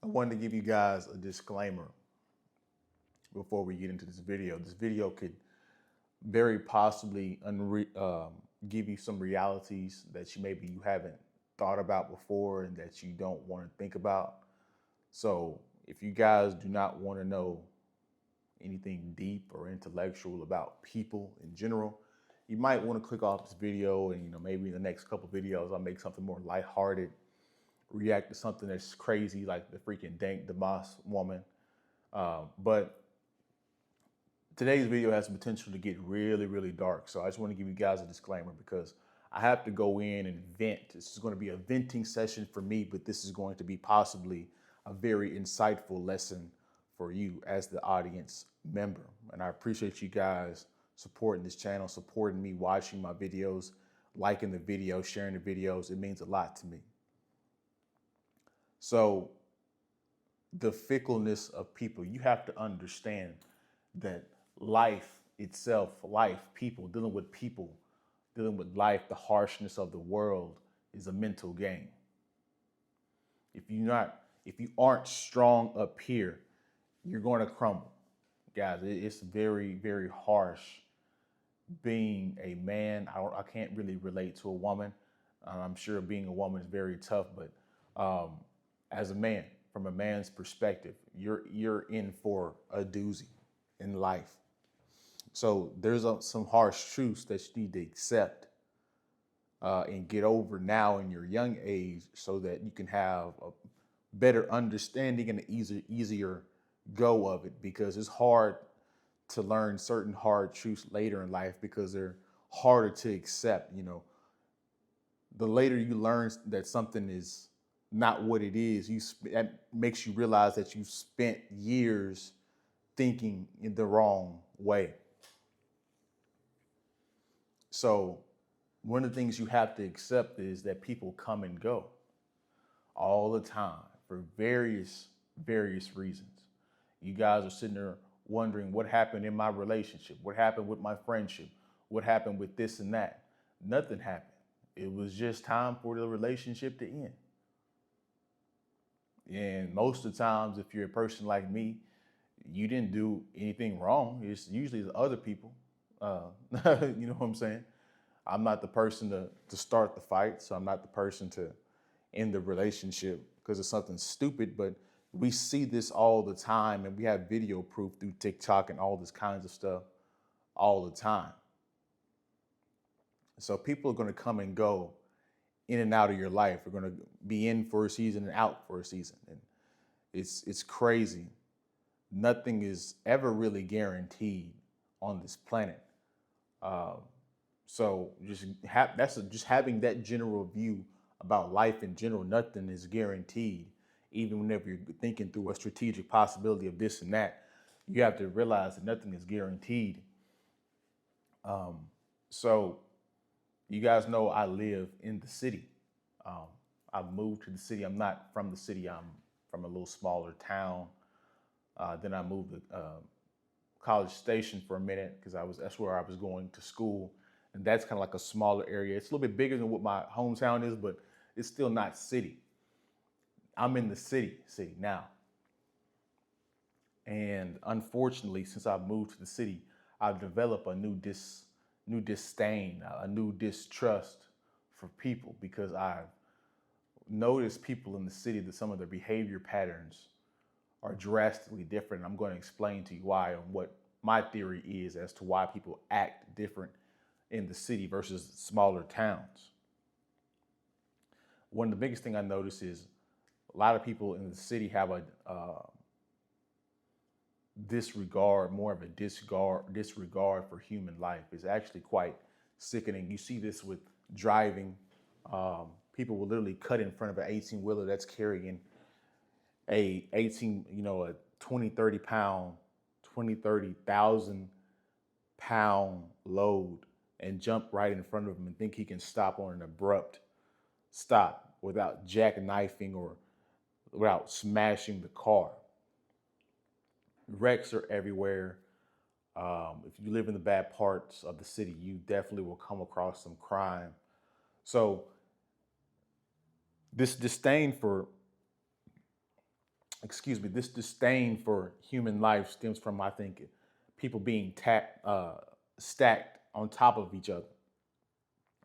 I wanted to give you guys a disclaimer before we get into this video. This video could very possibly give you some realities that maybe you haven't thought about before and that you don't want to think about. So if you guys do not want to know anything deep or intellectual about people in general, you might want to click off this video and maybe in the next couple videos I'll make something more lighthearted, react to something that's crazy like the freaking Dank Demas woman. But today's video has the potential to get really, really dark. So I just want to give you guys a disclaimer because I have to go in and vent. This is going to be a venting session for me, but this is going to be possibly a very insightful lesson for you as the audience member. And I appreciate you guys supporting this channel, supporting me, watching my videos, liking the videos, sharing the videos. It means a lot to me. So the fickleness of people, you have to understand that life itself, people, dealing with life, the harshness of the world is a mental game. If you aren't strong up here, you're going to crumble. Guys, it's very, very harsh being a man. I can't really relate to a woman. I'm sure being a woman is very tough, but as a man, from a man's perspective, you're in for a doozy in life. So there's some harsh truths that you need to accept and get over now in your young age so that you can have a better understanding and an easier go of it, because it's hard to learn certain hard truths later in life because they're harder to accept. The later you learn that something is not what it is, that makes you realize that you've spent years thinking in the wrong way. So one of the things you have to accept is that people come and go all the time for various reasons. You guys are sitting there wondering what happened in my relationship, what happened with my friendship, what happened with this and that. Nothing happened. It was just time for the relationship to end. And most of the times, if you're a person like me, you didn't do anything wrong. It's usually the other people. You know what I'm saying? I'm not the person to start the fight, so I'm not the person to end the relationship because of something stupid. But we see this all the time, and we have video proof through TikTok and all this kinds of stuff all the time. So people are going to come and go in and out of your life. We're going to be in for a season and out for a season. And it's crazy. Nothing is ever really guaranteed on this planet. So just having that general view about life in general. Nothing is guaranteed. Even whenever you're thinking through a strategic possibility of this and that, you have to realize that nothing is guaranteed. So you guys know I live in the city. I've moved to the city. I'm not from the city. I'm from a little smaller town. Then I moved to College Station for a minute because that's where I was going to school. And that's kind of like a smaller area. It's a little bit bigger than what my hometown is, but it's still not city. I'm in the city now. And unfortunately, since I've moved to the city, I've developed a new disdain, a new distrust for people, because I've noticed people in the city that some of their behavior patterns are drastically different. I'm going to explain to you why and what my theory is as to why people act different in the city versus smaller towns. One of the biggest things I notice is a lot of people in the city have a more of a disregard for human life. It's actually quite sickening. You see this with driving. People will literally cut in front of an 18-wheeler that's carrying a 20, 30,000 pound load and jump right in front of him and think he can stop on an abrupt stop without jackknifing or without smashing the car. Wrecks are everywhere. If you live in the bad parts of the city, you definitely will come across some crime. So this disdain for this disdain for human life stems from, I think, people being stacked on top of each other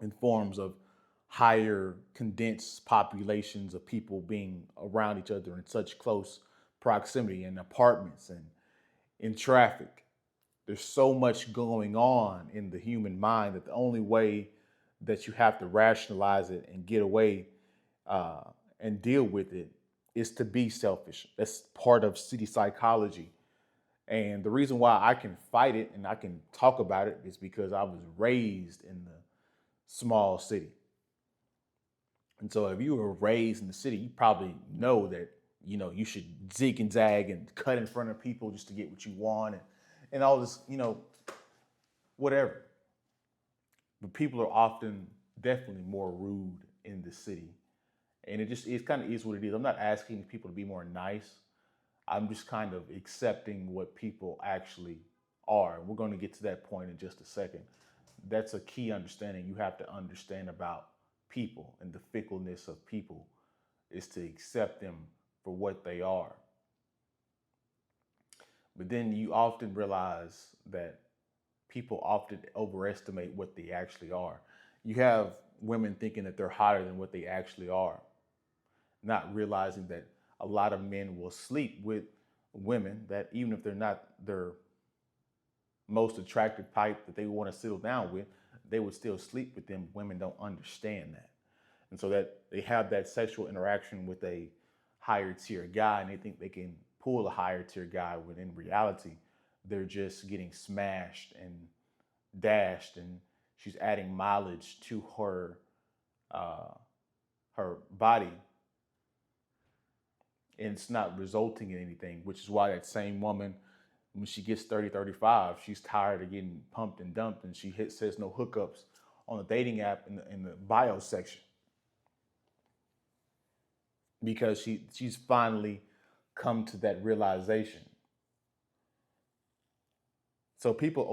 in forms of higher condensed populations of people being around each other in such close proximity in apartments and in traffic. There's so much going on in the human mind that the only way that you have to rationalize it and get away uh, and deal with it is to be selfish. That's part of city psychology. And the reason why I can fight it and I can talk about it is because I was raised in the small city. And so if you were raised in the city, you probably know that, you should zig and zag and cut in front of people just to get what you want and all this, whatever. But people are often definitely more rude in the city. And it kind of is what it is. I'm not asking people to be more nice. I'm just kind of accepting what people actually are. We're going to get to that point in just a second. That's a key understanding you have to understand about people and the fickleness of people is to accept them for what they are. But then you often realize that people often overestimate what they actually are. You have women thinking that they're hotter than what they actually are, not realizing that a lot of men will sleep with women that even if they're not their most attractive type that they want to settle down with, they would still sleep with them. Women don't understand that. And so that they have that sexual interaction with a higher tier guy and they think they can pull a higher tier guy when in reality, they're just getting smashed and dashed and she's adding mileage to her body and it's not resulting in anything, which is why that same woman, when she gets 30, 35, she's tired of getting pumped and dumped and she says no hookups on the dating app in the bio section because she's finally come to that realization. So people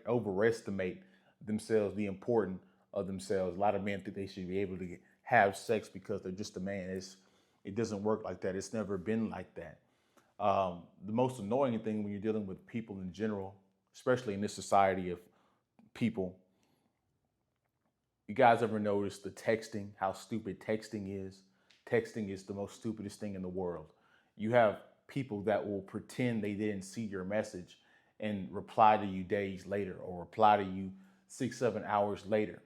overestimate themselves, the importance of themselves. A lot of men think they should be able to have sex because they're just a man. It doesn't work like that. It's never been like that. The most annoying thing when you're dealing with people in general, especially in this society of people, you guys ever notice the texting, how stupid texting is? Texting is the most stupidest thing in the world. You have people that will pretend they didn't see your message and reply to you days later or reply to you 6, 7 hours later.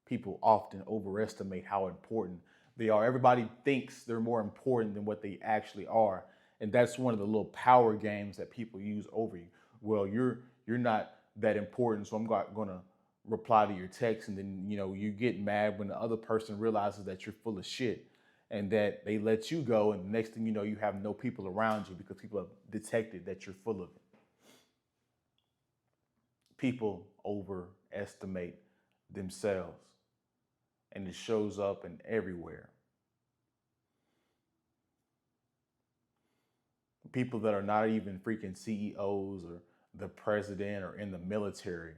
People often overestimate how important they are. Everybody thinks they're more important than what they actually are. And that's one of the little power games that people use over you. Well, you're not that important, so I'm going to reply to your text, and then you get mad when the other person realizes that you're full of shit and that they let you go, and the next thing you know, you have no people around you because people have detected that you're full of it. People overestimate themselves, and it shows up in everywhere. People that are not even freaking CEOs or the president or in the military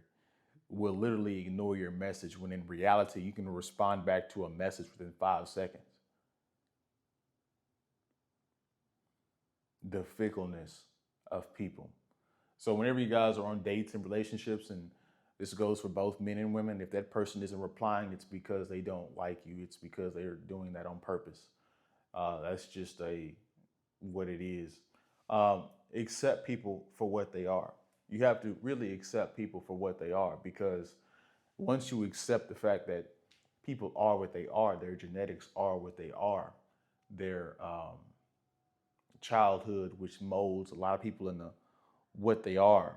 will literally ignore your message when in reality you can respond back to a message within 5 seconds. The fickleness of people. So whenever you guys are on dates and relationships, and this goes for both men and women, if that person isn't replying, it's because they don't like you. It's because they're doing that on purpose. That's just what it is. Accept people for what they are. You have to really accept people for what they are, because once you accept the fact that people are what they are, their genetics are what they are, their childhood, which molds a lot of people into what they are,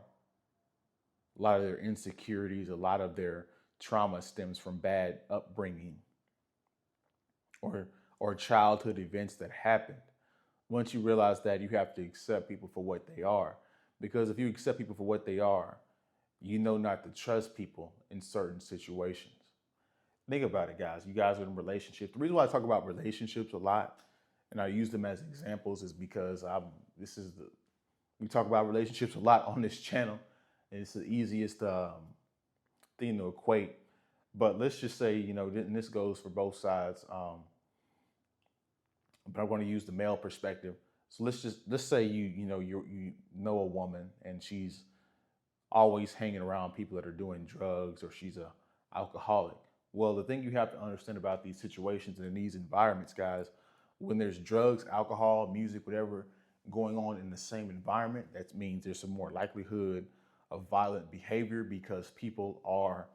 a lot of their insecurities, a lot of their trauma stems from bad upbringing or childhood events that happened. Once you realize that, you have to accept people for what they are. Because if you accept people for what they are, you know not to trust people in certain situations. Think about it, guys. You guys are in relationships. The reason why I talk about relationships a lot and I use them as examples is because we talk about relationships a lot on this channel, and it's the easiest thing to equate. But let's just say, and this goes for both sides. But I'm going to use the male perspective. So let's say you know a woman and she's always hanging around people that are doing drugs, or she's a alcoholic. Well, the thing you have to understand about these situations and in these environments, guys, when there's drugs, alcohol, music, whatever going on in the same environment, that means there's some more likelihood of violent behavior because people are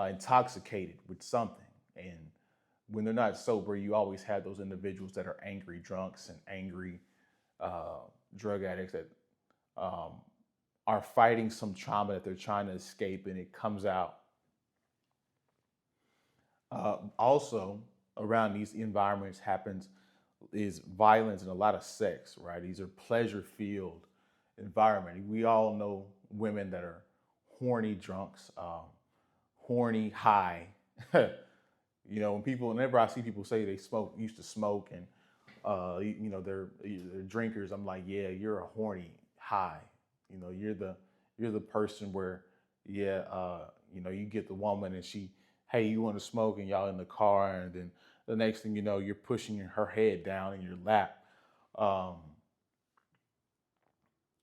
intoxicated with something. And when they're not sober, you always have those individuals that are angry drunks and angry drug addicts that um, are fighting some trauma that they're trying to escape, and it comes out. Also, around these environments happens is violence and a lot of sex, right? These are pleasure-filled environment. We all know women that are horny drunks, horny high. Whenever I see people say they used to smoke, and they're drinkers, I'm like, yeah, you're a horny high. You're the person where, yeah, you get the woman and she, hey, you want to smoke, and y'all in the car, and then the next thing you know, you're pushing her head down in your lap. Um,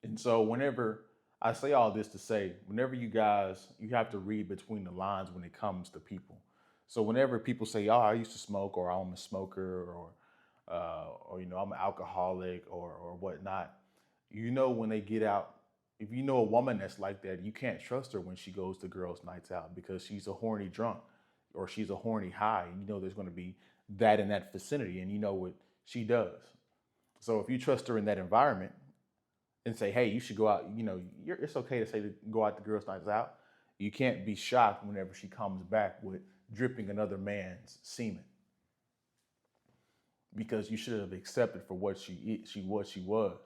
and so whenever I say all this to say, whenever you have to read between the lines when it comes to people. So whenever people say, "Oh, I used to smoke," or "I'm a smoker," or "I'm an alcoholic," or whatnot, when they get out, if you know a woman that's like that, you can't trust her when she goes to girls' nights out because she's a horny drunk or she's a horny high. There's going to be that in that vicinity, and you know what she does. So if you trust her in that environment and say, "Hey, you should go out," it's okay to say to go out to girls' nights out. You can't be shocked whenever she comes back with dripping another man's semen, because you should have accepted for what she was.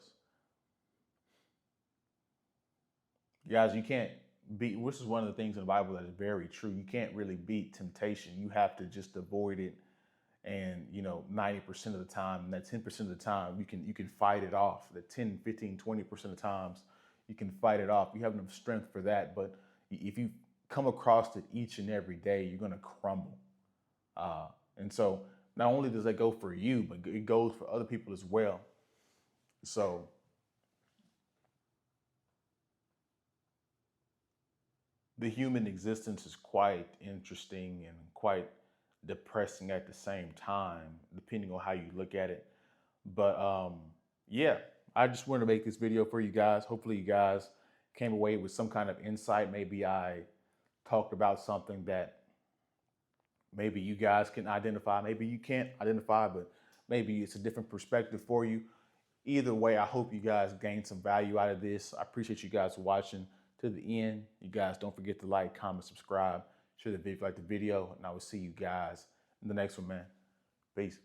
Guys, you can't beat. This is one of the things in the Bible that is very true. You can't really beat temptation. You have to just avoid it. And 90% of the time, and that 10% of the time, you can fight it off. That 10, 15, 20% of times, you can fight it off. You have enough strength for that. But if you come across it each and every day, you're going to crumble. And so not only does that go for you, but it goes for other people as well. So the human existence is quite interesting and quite depressing at the same time, depending on how you look at it. But yeah, I just wanted to make this video for you guys. Hopefully you guys came away with some kind of insight. Maybe I talked about something that maybe you guys can identify. Maybe you can't identify, but maybe it's a different perspective for you. Either way, I hope you guys gained some value out of this. I appreciate you guys watching to the end. You guys don't forget to like, comment, subscribe, share the video if you like the video, and I will see you guys in the next one, man. Peace.